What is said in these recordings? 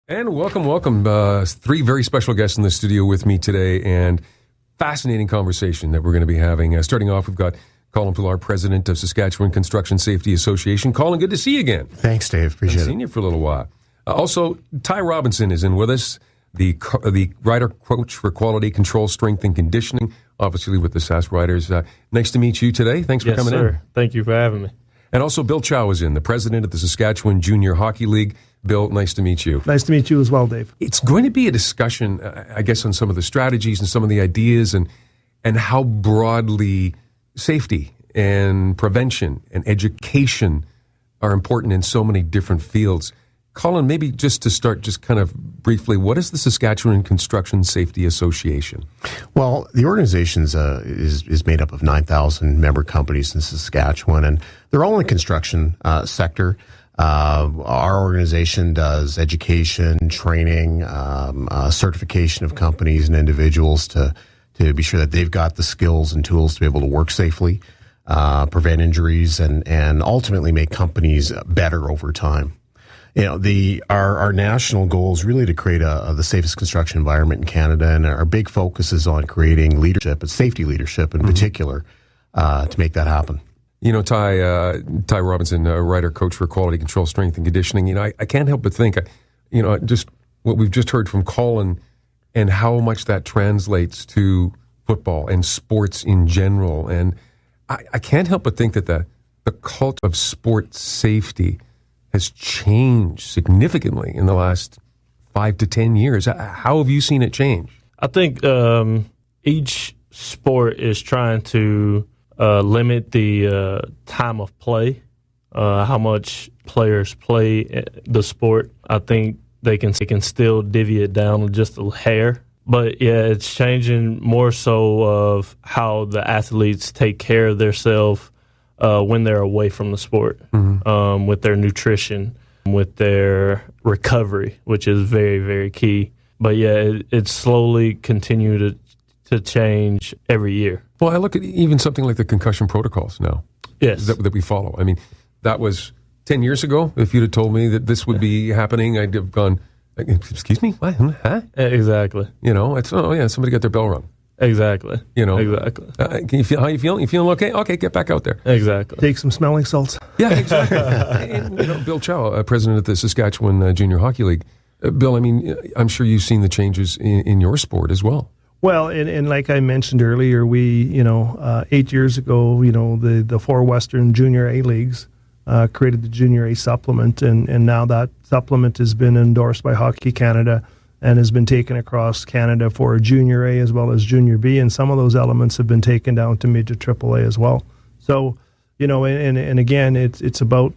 And welcome. Three very special guests in the studio with me today, and fascinating conversation that we're going to be having. Starting off, we've got Collin Pullar, president of Saskatchewan Construction Safety Association. Collin, good to see you again. Thanks, Dave. Appreciate it. I've seen you for a little while. Also, Ty Robinson is in with us, the rider coach for quality control, strength, and conditioning, obviously with the Roughriders. Nice to meet you today. Thanks for coming in. Thank you for having me. And also, Bill Chow is in, the president of the Saskatchewan Junior Hockey League. Bill, nice to meet you. Nice to meet you as well, Dave. It's going to be a discussion, I guess, on some of the strategies and some of the ideas and how broadly safety and prevention and education are important in so many different fields. Collin, maybe just to start, just kind of briefly, what is the Saskatchewan Construction Safety Association? Well, the organization is made up of 9,000 member companies in Saskatchewan, and they're all in the construction sector. Our organization does education, training, certification of companies and individuals to be sure that they've got the skills and tools to be able to work safely, prevent injuries, and ultimately make companies better over time. You know, our national goal is really to create the safest construction environment in Canada, and our big focus is on creating leadership, and safety leadership in particular, to make that happen. You know, Ty Robinson, writer, coach for quality control, strength, and conditioning. You know, I can't help but think, just what we've just heard from Collin and how much that translates to football and sports in general. And I can't help but think that the cult of sports safety has changed significantly in the last 5 to 10 years. How have you seen it change? I think each sport is trying to limit the time of play, how much players play the sport. I think they can still divvy it down just a hair. But, yeah, it's changing more so of how the athletes take care of themselves when they're away from the sport, with their nutrition, with their recovery, which is very, very key. But, yeah, it's slowly continue to change every year. Well, I look at even something like the concussion protocols now. Yes. That we follow. I mean, that was 10 years ago. If you'd have told me that this would be happening, I'd have gone, excuse me? What? Huh? Exactly. You know, it's, oh, yeah, somebody got their bell rung. Exactly. You know. Exactly. Can you feel, how you feeling? You feeling okay? Okay, get back out there. Exactly. Take some smelling salts. Yeah, exactly. And, you know, Bill Chow, president of the Saskatchewan Junior Hockey League. Bill, I mean, I'm sure you've seen the changes in your sport as well. Well, and like I mentioned earlier, we, 8 years ago, the four Western Junior A leagues created the Junior A supplement, and now that supplement has been endorsed by Hockey Canada and has been taken across Canada for Junior A as well as Junior B, and some of those elements have been taken down to mid to AAA as well. So, and again, it's about,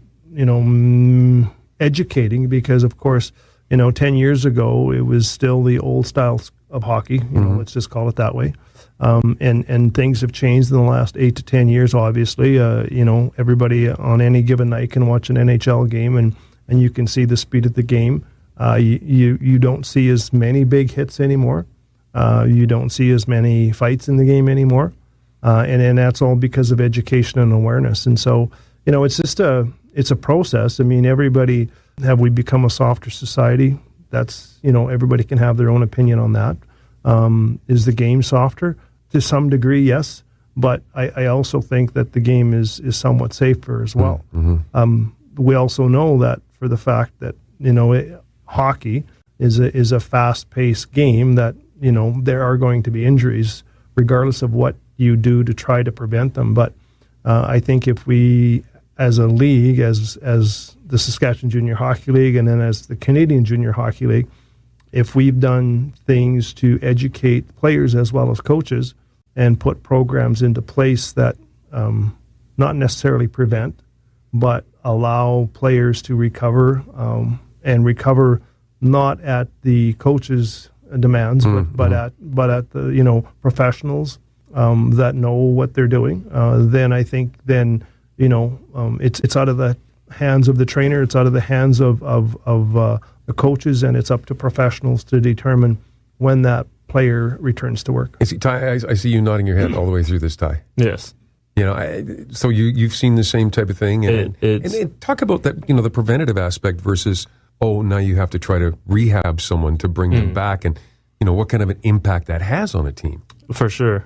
educating, because, of course, 10 years ago, it was still the old style of hockey, let's just call it that way. And things have changed in the last 8 to 10 years, obviously. Everybody on any given night can watch an NHL game, and you can see the speed of the game. You don't see as many big hits anymore. You don't see as many fights in the game anymore. And that's all because of education and awareness. And so, it's just it's a process. I mean, have we become a softer society? That's, everybody can have their own opinion on that. Is the game softer? To some degree, yes. But I also think that the game is somewhat safer as well. We also know that for the fact that, hockey is a fast-paced game, that, there are going to be injuries regardless of what you do to try to prevent them. But I think if we, as a league, as the Saskatchewan Junior Hockey League, and then as the Canadian Junior Hockey League, if we've done things to educate players as well as coaches and put programs into place that not necessarily prevent, but allow players to recover, and recover not at the coach's demands, but at the professionals that know what they're doing, then I think it's out of the hands of the trainer, it's out of the hands of the coaches, and it's up to professionals to determine when that player returns to work. Ty, I see you nodding your head all the way through this, Ty. Yes. So you've seen the same type of thing, and talk about that, the preventative aspect versus oh, now you have to try to rehab someone to bring them back, and what kind of an impact that has on a team. For sure.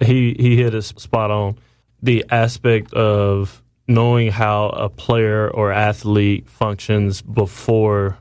He hit it spot on. The aspect of knowing how a player or athlete functions before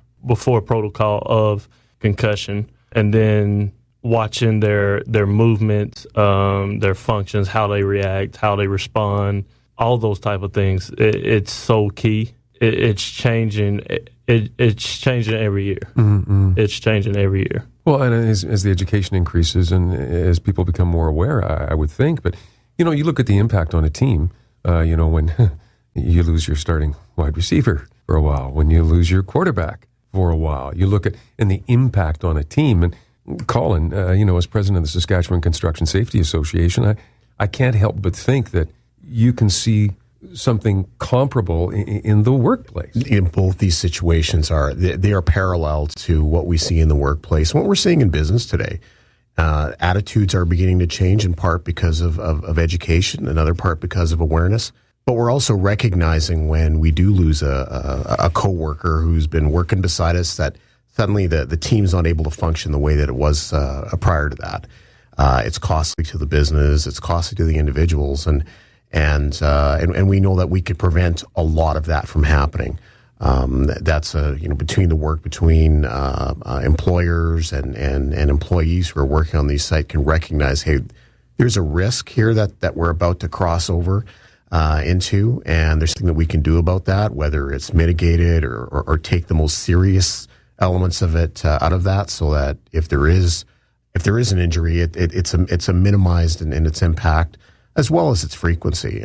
protocol of concussion, and then watching their movements, their functions, how they react, how they respond, all those type of things. It's so key. It's changing. It's changing every year. Mm-hmm. It's changing every year. Well, and as the education increases and as people become more aware, I would think. But, you look at the impact on a team, when you lose your starting wide receiver for a while, when you lose your quarterback for a while, you look at and the impact on a team. And Collin, as president of the Saskatchewan Construction Safety Association, I can't help but think that you can see something comparable in the workplace. In both these situations they are parallel to what we see in the workplace, what we're seeing in business today. Attitudes are beginning to change in part because of education, another part because of awareness. But we're also recognizing when we do lose a coworker who's been working beside us that suddenly the team's not able to function the way that it was prior to that. It's costly to the business, it's costly to the individuals, and we know that we could prevent a lot of that from happening. That's between the work between employers and employees who are working on these sites can recognize, hey, there's a risk here that we're about to cross over into, and there's something that we can do about that, whether it's mitigated or take the most serious elements of it out of that, so that if there is an injury, it's a minimized in its impact as well as its frequency.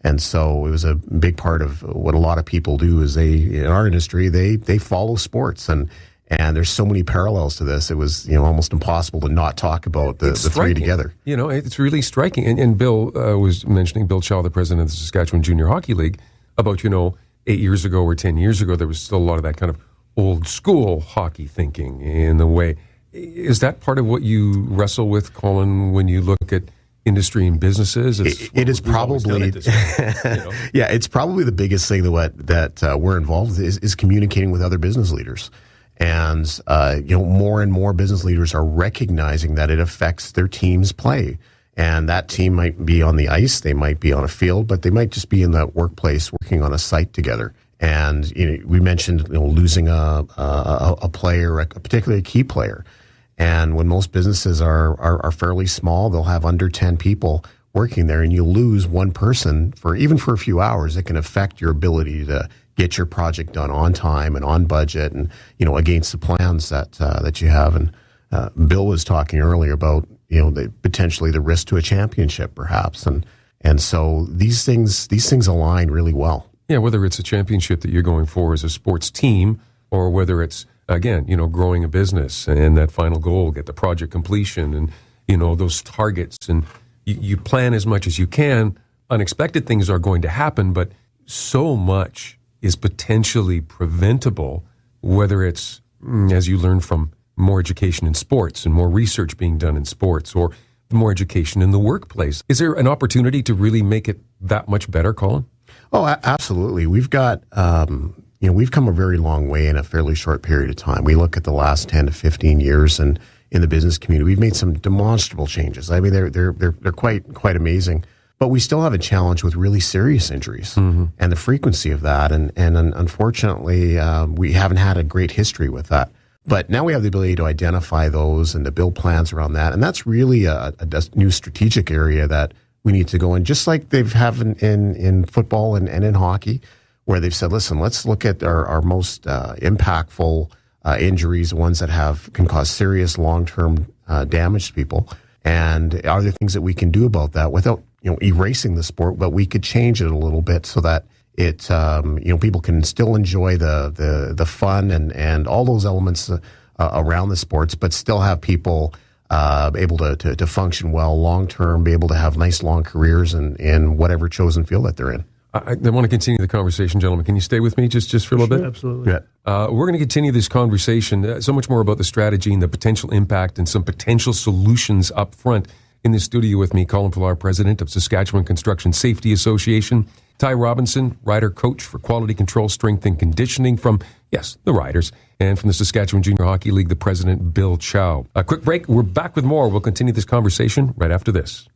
And so it was a big part of what a lot of people do is in our industry, they follow sports, and there's so many parallels to this. It was, almost impossible to not talk about the three together. It's really striking. And Bill was mentioning, Bill Chow, the president of the Saskatchewan Junior Hockey League, about, 8 years ago or 10 years ago, there was still a lot of that kind of old school hockey thinking in the way. Is that part of what you wrestle with, Collin, when you look at industry and businesses? It is probably, yeah, it's probably the biggest thing that we're involved with is communicating with other business leaders. And, more and more business leaders are recognizing that it affects their team's play. And that team might be on the ice, they might be on a field, but they might just be in that workplace working on a site together. And, we mentioned, losing a player, a particularly a key player. And when most businesses are fairly small, they'll have under 10 people working there, and you lose one person for a few hours. It can affect your ability to get your project done on time and on budget, and against the plans that you have. And Bill was talking earlier about potentially the risk to a championship, perhaps, and so these things align really well. Yeah, whether it's a championship that you're going for as a sports team, or whether it's, again, growing a business and that final goal, get the project completion and, those targets. And you plan as much as you can. Unexpected things are going to happen, but so much is potentially preventable, whether it's, as you learn from more education in sports and more research being done in sports, or more education in the workplace. Is there an opportunity to really make it that much better, Collin? Oh, absolutely. We've got, we've come a very long way in a fairly short period of time. We look at the last 10 to 15 years, and in the business community, we've made some demonstrable changes. I mean, they're quite amazing. But we still have a challenge with really serious injuries and the frequency of that. And unfortunately, we haven't had a great history with that. But now we have the ability to identify those and to build plans around that. And that's really a new strategic area that we need to go in, just like they've have in football and in hockey, where they've said, listen, let's look at our most impactful injuries, ones that can cause serious long-term damage to people. And are there things that we can do about that without erasing the sport, but we could change it a little bit so that it, people can still enjoy the fun and all those elements around the sports, but still have people able to function well long term, be able to have nice long careers in whatever chosen field that they're in. I want to continue the conversation, gentlemen. Can you stay with me just for a little bit? Absolutely. Yeah. We're going to continue this conversation, so much more about the strategy and the potential impact and some potential solutions up front In the studio with me, Collin Pullar, president of Saskatchewan Construction Safety Association, Ty Robinson, rider coach for quality control, strength, and conditioning from, yes, the Riders, and from the Saskatchewan Junior Hockey League, the president, Bill Chow. A quick break. We're back with more. We'll continue this conversation right after this.